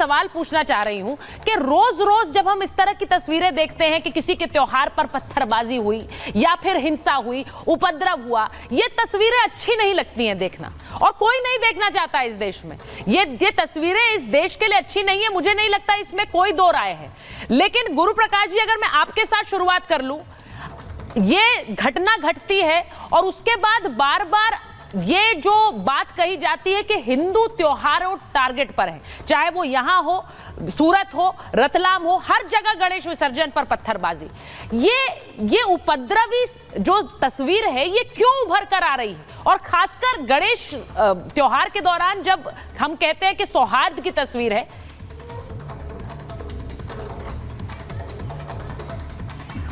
सवाल पूछना चाह रही हूं कि रोज रोज जब हम इस तरह की तस्वीरें देखते हैं कि किसी के त्योहार पर पत्थरबाजी हुई या फिर हिंसा हुई, उपद्रव हुआ, ये तस्वीरें अच्छी नहीं लगती हैं देखना, और कोई नहीं देखना चाहता इस देश में। ये तस्वीरें इस देश के लिए अच्छी नहीं है, मुझे नहीं लगता इसमें कोई दो राय है। लेकिन गुरु प्रकाश जी, अगर मैं आपके साथ शुरुआत कर लूं, ये घटना घटती है और उसके बाद बार बार ये जो बात कही जाती है कि हिंदू त्योहारों टारगेट पर है, चाहे वो यहां हो, सूरत हो, रतलाम हो, हर जगह गणेश विसर्जन पर पत्थरबाजी। ये उपद्रवी जो तस्वीर है ये क्यों उभर कर आ रही है? और खासकर गणेश त्योहार के दौरान जब हम कहते हैं कि सौहार्द की तस्वीर है।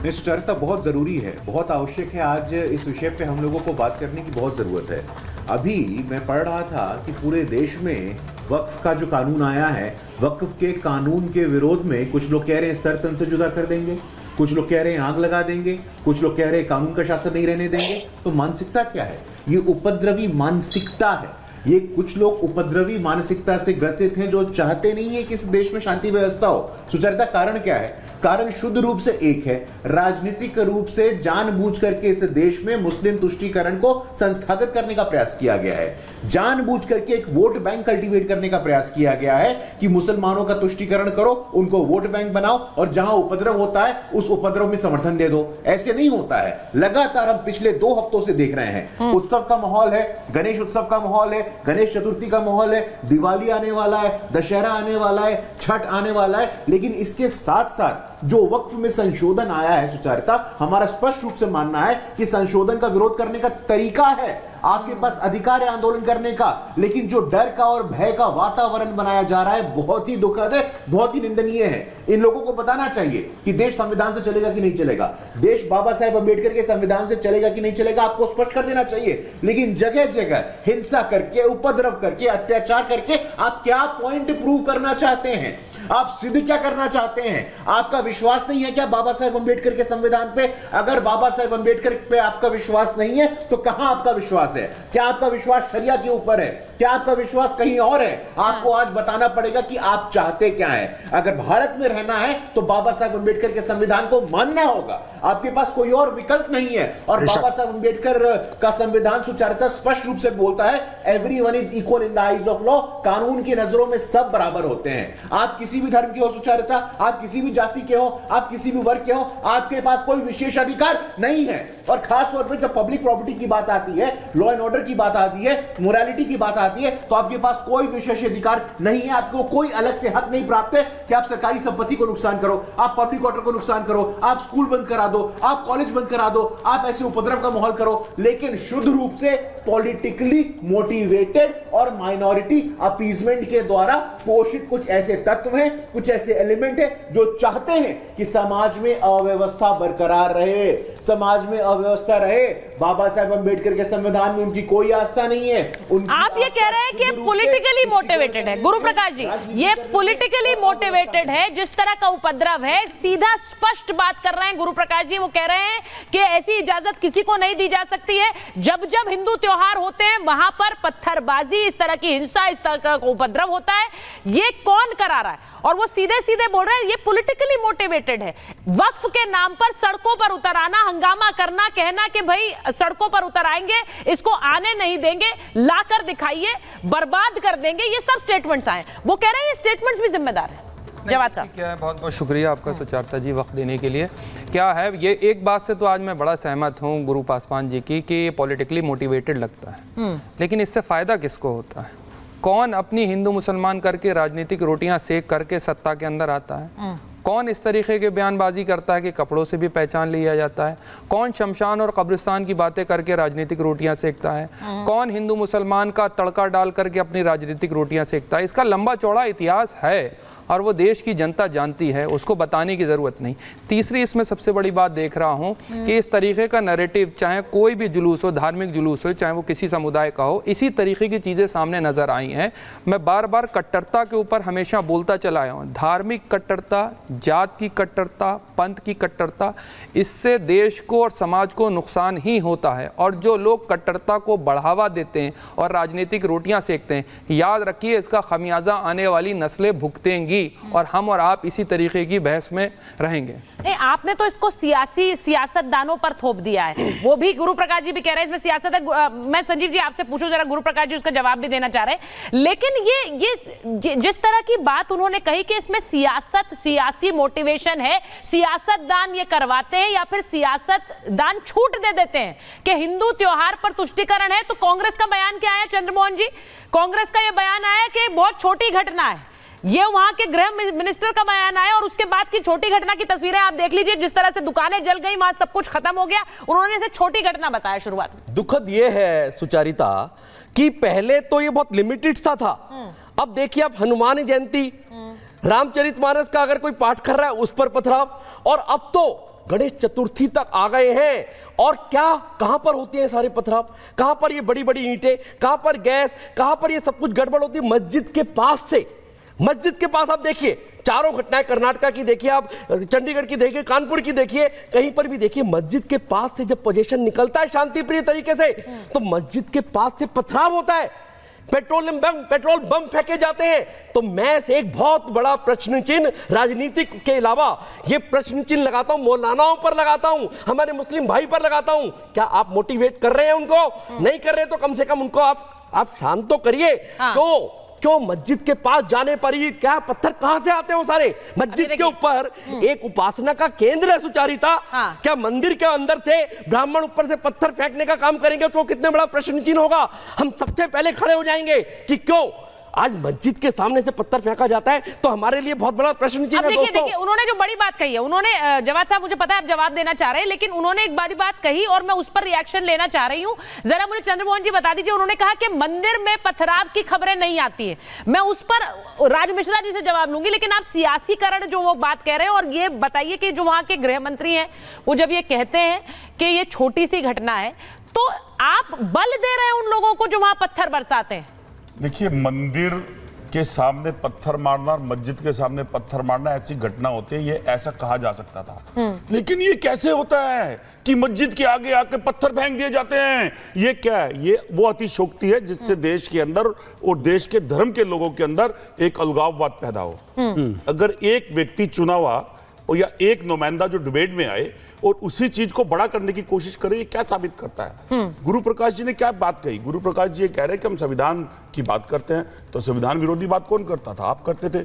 सुचरिता, बहुत ज़रूरी है, बहुत आवश्यक है। आज इस विषय पे हम लोगों को बात करने की बहुत ज़रूरत है। अभी मैं पढ़ रहा था कि पूरे देश में वक्फ का जो कानून आया है, वक्फ के कानून के विरोध में कुछ लोग कह रहे हैं सर तन से जुदा कर देंगे, कुछ लोग कह रहे हैं आग लगा देंगे, कुछ लोग कह रहे हैं कानून का शासन नहीं रहने देंगे। तो मानसिकता क्या है? ये उपद्रवी मानसिकता है। ये कुछ लोग उपद्रवी मानसिकता से ग्रसित हैं जो चाहते नहीं है कि इस देश में शांति व्यवस्था हो। सुचरिता, कारण क्या है? कारण शुद्ध रूप से एक है, राजनीतिक रूप से जानबूझ करके इस देश में मुस्लिम तुष्टीकरण को संस्थागत करने का प्रयास किया गया है। जानबूझ करके एक वोट बैंक कल्टीवेट करने का प्रयास किया गया है कि मुसलमानों का तुष्टीकरण करो, उनको वोट बैंक बनाओ और जहां उपद्रव होता है उस उपद्रव में समर्थन दे दो। ऐसे नहीं होता है। लगातार हम पिछले 2 हफ्तों से देख रहे हैं, उत्सव का माहौल है, गणेश उत्सव का माहौल है, गणेश चतुर्थी का माहौल है, दिवाली आने वाला है, दशहरा आने वाला है, छठ आने वाला है। लेकिन इसके साथ साथ जो वक्फ में संशोधन आया है, सुचारिता, हमारा स्पष्ट रूप से मानना है कि संशोधन का विरोध करने का तरीका है, आपके पास अधिकार है आंदोलन करने का, लेकिन जो डर का और भय का वातावरण बनाया जा रहा है बहुत ही दुखद है, बहुत ही निंदनीय है। इन लोगों को बताना चाहिए कि देश संविधान से चलेगा कि नहीं चलेगा, देश बाबा साहेब अंबेडकर के संविधान से चलेगा कि नहीं चलेगा, आपको स्पष्ट कर देना चाहिए। लेकिन जगह जगह हिंसा करके, उपद्रव करके, अत्याचार करके आप क्या पॉइंट प्रूव करना चाहते हैं? आप सिद्ध क्या करना चाहते हैं? आपका विश्वास नहीं है क्या बाबा साहेब अंबेडकर के संविधान पे? अगर बाबा साहेब अंबेडकर पे आपका विश्वास नहीं है तो कहां आपका विश्वास है? क्या आपका विश्वास शरिया के ऊपर है? क्या आपका विश्वास कहीं और है? आपको आज बताना पड़ेगा कि आप चाहते क्या है। अगर भारत में रहना है तो बाबा साहेब अंबेडकर के संविधान को मानना होगा, आपके पास कोई और विकल्प नहीं है। और बाबा साहेब अंबेडकर का संविधान सुचारिता स्पष्ट रूप से बोलता है, everyone is equal in the eyes of law. कानून की नजरों में सब बराबर होते हैं। आप किसी भी धर्म के हो सुचारिता, आप किसी भी जाति के हो, आप किसी भी वर्ग के हो, आपके पास कोई विशेष अधिकार नहीं है। और खास तौर पर जब पब्लिक प्रॉपर्टी की बात आती है, लॉ एंड ऑर्डर की बात आती है, मोरालिटी की बात आती है, तो आपके पास कोई विशेष अधिकार नहीं है। आपको कोई अलग से हक नहीं प्राप्त है कि आप सरकारी संपत्ति को नुकसान करो, आप पब्लिक ऑर्डर को नुकसान करो, आप स्कूल बंद करा दो, आप कॉलेज बंद करा दो, आप ऐसे उपद्रव का माहौल करो। लेकिन शुद्ध रूप से पॉलिटिकली मोटिवेटेड और माइनॉरिटी अपीजमेंट के द्वारा पोषित कुछ ऐसे तत्व हैं, कुछ ऐसे एलिमेंट हैं जो चाहते हैं कि समाज में अव्यवस्था बरकरार रहे, समाज में अव्यवस्था रहे। बाबा साहेब अंबेडकर के संविधान में उनकी कोई आस्था नहीं है। आप ये कह रहे हैं कि पॉलिटिकली मोटिवेटेड है गुरु प्रकाश जी, ये पॉलिटिकली मोटिवेटेड है। जिस तरह का उपद्रव है, सीधा स्पष्ट बात कर रहे हैं गुरु प्रकाश जी। वो कह रहे हैं कि ऐसी इजाजत किसी को नहीं दी जा सकती है। जब जब हिंदू त्योहार होते हैं वहां पर पत्थरबाजी, इस तरह की हिंसा, इस तरह का उपद्रव होता है। ये कौन करा रहा है? और वो सीधे सीधे बोल रहे हैं ये पॉलिटिकली मोटिवेटेड है। वक्फ के नाम पर सड़कों पर उतर आना, हंगामा करना, कहना कि भाई सड़कों पर उतर आएंगे, इसको आने नहीं देंगे, लाकर दिखाइए, बर्बाद कर देंगे, ये सब स्टेटमेंट्स आए। वो कह रहे हैं ये स्टेटमेंट्स भी जिम्मेदार है। जवाब साहब, क्या है, बहुत बहुत शुक्रिया आपका सुचारिता जी वक्त देने के लिए। क्या है, ये एक बात से तो आज मैं बड़ा सहमत हूँ गुरु पासवान जी की कि ये पॉलिटिकली मोटिवेटेड लगता है, लेकिन इससे फ़ायदा किसको होता है? कौन अपनी हिंदू मुसलमान करके राजनीतिक रोटियां सेक करके सत्ता के अंदर आता है? कौन इस तरीके के बयानबाजी करता है कि कपड़ों से भी पहचान लिया जाता है? कौन शमशान और कब्रिस्तान की बातें करके राजनीतिक रोटियां सेकता है? कौन हिंदू मुसलमान का तड़का डाल करके अपनी राजनीतिक रोटियां सेकता है? इसका लंबा चौड़ा इतिहास है और वो देश की जनता जानती है, उसको बताने की ज़रूरत नहीं। तीसरी इसमें सबसे बड़ी बात देख रहा हूँ कि इस तरीके का नैरेटिव, चाहे कोई भी जुलूस हो, धार्मिक जुलूस हो, चाहे वो किसी समुदाय का हो, इसी तरीके की चीज़ें सामने नज़र आई हैं। मैं बार बार कट्टरता के ऊपर हमेशा बोलता चला आया हूँ। धार्मिक कट्टरता, जात की कट्टरता, पंथ की कट्टरता, इससे देश को और समाज को नुकसान ही होता है। और जो लोग कट्टरता को बढ़ावा देते हैं और राजनीतिक रोटियां सेकते हैं, याद रखिए इसका खमियाजा आने वाली नस्लें भुगतेंगी और हम और आप इसी तरीके की बहस में रहेंगे। नहीं, आपने तो इसको सियासतदानों पर थोप दिया है, वो भी गुरु प्रकाश जी भी कह रहे हैं इसमें सियासत है। मैं संजीव जी आपसे पूछूं जरा, गुरु प्रकाश जी उसका जवाब भी देना चाह रहे हैं, लेकिन ये जिस तरह की बात उन्होंने कही कि इसमें सियासी मोटिवेशन है, सियासतदान ये करवाते हैं या फिर सियासतदान छूट दे देते हैं कि हिंदू त्योहार पर तुष्टीकरण है, तो कांग्रेस का बयान क्या है चंद्रमोहन जी? कांग्रेस का ये बयान आया कि बहुत छोटी घटना है, ये वहां के गृह मिनिस्टर का बयान आया और उसके बाद की छोटी घटना की तस्वीरें आप देख लीजिए, जिस तरह से दुकानें जल गई, वहां सब कुछ खत्म हो गया, उन्होंने इसे छोटी घटना बताया शुरुआत में। दुखद ये है सुचारिता कि पहले तो ये बहुत लिमिटेड सा था, अब देखिए आप हनुमान जयंती, रामचरितमानस का अगर कोई पाठ कर रहा है उस पर पथराव, और अब तो गणेश चतुर्थी तक आ गए हैं। और क्या कहां पर होते हैं सारे पथराव, कहां पर ये बड़ी बड़ी ईंटें, कहां पर गैस, कहां पर ये सब कुछ गड़बड़ होती है? मस्जिद के पास से, मस्जिद के पास आप देखिए चारों घटनाएं, कर्नाटका की देखिए आप, चंडीगढ़ की देखिए, कानपुर की देखिए, कहीं पर भी देखिए, मस्जिद के पास से जब पोजीशन निकलता है शांतिप्रिय तरीके से, तो मस्जिद के पास से पथराव होता है, पेट्रोल बम फेंके जाते हैं। तो मैं से एक बहुत बड़ा प्रश्न चिन्ह राजनीतिक के अलावा ये प्रश्न चिन्ह लगाता हूं, मौलानाओं पर लगाता हूं, हमारे मुस्लिम भाई पर लगाता हूं। क्या आप मोटिवेट कर रहे हैं उनको? नहीं कर रहे तो कम से कम उनको आप शांत तो करिए। क्यों मस्जिद के पास जाने पर ही क्या पत्थर कहां से आते हैं वो सारे? मस्जिद के ऊपर एक उपासना का केंद्र है सुचारिता, क्या मंदिर के अंदर से ब्राह्मण ऊपर से पत्थर फेंकने का काम करेंगे तो कितने बड़ा प्रश्न चिन्ह होगा? हम सबसे पहले खड़े हो जाएंगे कि क्यों आज मस्जिद के सामने से पत्थर फेंका जाता है, तो हमारे लिए बहुत बड़ा प्रश्न चिन्ह है दोस्तों। देखिए उन्होंने जो बड़ी बात कही है, उन्होंने जवाद साहब मुझे पता है आप जवाब देना चाह रहे हैं, लेकिन उन्होंने एक बड़ी बात कही और मैं उस पर रिएक्शन लेना चाह रही हूं। जरा मुझे चंद्रमोहन जी बता दीजिए, उन्होंने कहा कि मंदिर में पथराव की खबरें नहीं आती है। मैं उस पर राज मिश्रा जी से जवाब लूंगी, लेकिन आप सियासीकरण जो वो बात कह रहे हैं, और ये बताइए कि जो वहां के गृह मंत्री हैं वो जब ये कहते हैं कि ये छोटी सी घटना है, तो आप बल दे रहे हैं उन लोगों को जो वहां पत्थर बरसाते हैं? देखिए, मंदिर के सामने पत्थर मारना और मस्जिद के सामने पत्थर मारना ऐसी घटना होती है, ये ऐसा कहा जा सकता था। लेकिन ये कैसे होता है कि मस्जिद के आगे आके पत्थर फेंक दिए जाते हैं? ये क्या है? ये वो अतिशोक्ति है जिससे देश के अंदर और देश के धर्म के लोगों के अंदर एक अलगाववाद पैदा हो। अगर एक व्यक्ति चुना हुआ और या एक नुमाइंदा जो डिबेट में आए और उसी चीज को बड़ा करने की कोशिश करे, ये क्या साबित करता है? गुरु प्रकाश जी ने क्या बात कही? गुरु प्रकाश जी ये कह रहे हैं कि हम संविधान की बात करते हैं, तो संविधान विरोधी बात कौन करता था? आप करते थे।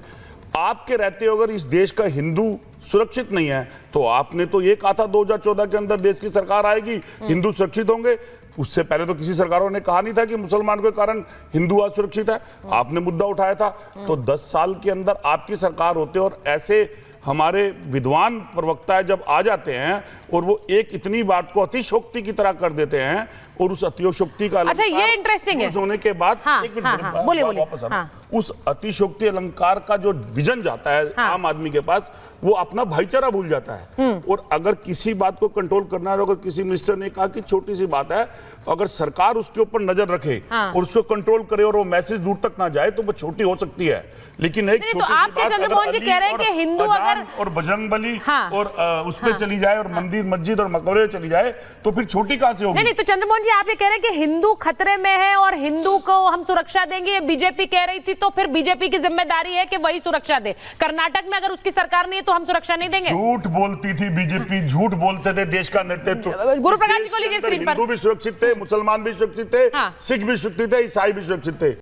आपके रहते अगर इस देश का हिंदू सुरक्षित नहीं है, तो आपने तो ये कहा था 2014 के अंदर देश की सरकार आएगी, हिंदू सुरक्षित होंगे। उससे पहले तो किसी सरकारों ने कहा नहीं था कि मुसलमान के कारण हिंदू असुरक्षित है। आपने मुद्दा उठाया था। तो 10 साल के अंदर आपकी सरकार होते और ऐसे हमारे विद्वान प्रवक्ता जब आ जाते हैं और वो एक इतनी बात को अतिशोक्ति की तरह कर देते हैं, और उस अतिशोक्ति का अच्छा ये इंटरेस्टिंग है होने के बाद एक मिनट बोलिए वापस उस अतिशोक्ति अलंकार का जो विजन जाता है आम आदमी के पास, वो अपना भाईचारा भूल जाता है। और अगर किसी बात को कंट्रोल करना है, अगर किसी मिनिस्टर ने कहा कि छोटी सी बात है, अगर सरकार उसके ऊपर नजर रखे और उसको कंट्रोल करे और वो मैसेज दूर तक ना जाए, तो वो छोटी हो सकती है। लेकिन एक छोटी तो आपके चंद्रमोहन जी कह रहे हैं कि हिंदू अगर और बजरंगबली और उस पे चली जाए और मंदिर मस्जिद और मकबरे चली जाए, तो फिर छोटी कहां से होगी? नहीं, तो चंद्रमोहन जी आप ये कह रहे हैं कि हिंदू खतरे में है और हिंदू को हम सुरक्षा देंगे, ये बीजेपी कह रही थी, तो फिर बीजेपी की जिम्मेदारी है कि वही सुरक्षा दे। कर्नाटक में अगर उसकी सरकार नहीं है तो हम सुरक्षा नहीं देंगे? झूठ बोलती थी बीजेपी, झूठ बोलते थे देश का नेतृत्व। गुरु प्रकाश जी को लीजिए स्क्रीन पर। हिंदू भी सुरक्षित थे, मुसलमान भी सुरक्षित थे, सिख भी सुरक्षित थे, ईसाई भी सुरक्षित थे।